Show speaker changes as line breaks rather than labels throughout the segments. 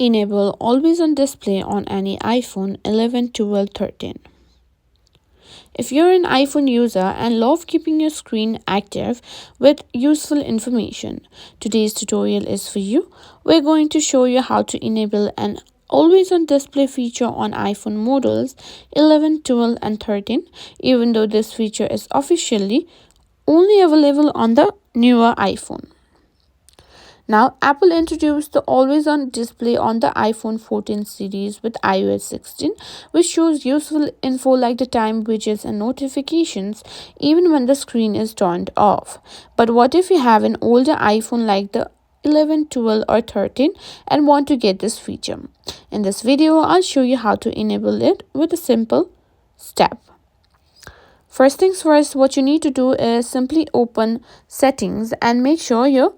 Enable always on display on any iPhone 11, 12, 13. If you're an iPhone user and love keeping your screen active with useful information, today's tutorial is for you. We're going to show you how to enable an always on display feature on iPhone models 11, 12 and 13, even though this feature is officially only available on the newer iPhone. Now, Apple introduced the always on display on the iPhone 14 series with iOS 16, which shows useful info like the time, widgets, and notifications even when the screen is turned off. But what if you have an older iPhone like the 11, 12, or 13 and want to get this feature? In this video, I'll show you how to enable it with a simple step. First things first, what you need to do is simply open settings and make sure you're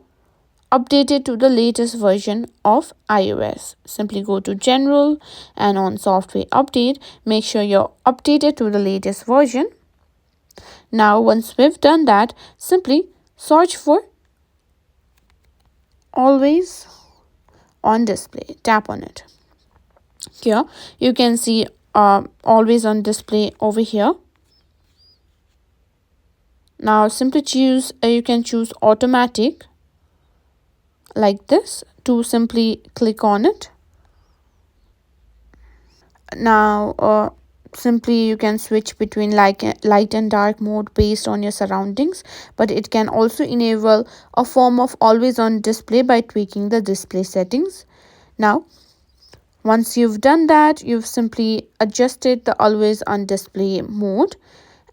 updated to the latest version of iOS. Simply go to General and on Software Update, make sure you're updated to the latest version. Now, once we've done that, simply search for always on display. Tap on it. Here, you can see always on display over here. Now, simply choose, you can choose automatic like this to simply click on it. Now simply you can switch between light and dark mode based on your surroundings, but it can also enable a form of always on display by tweaking the display settings. Now once you've done that, you've simply adjusted the always on display mode,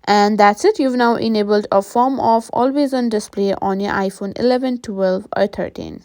and that's it. You've now enabled a form of always on display on your iPhone 11, 12 or 13.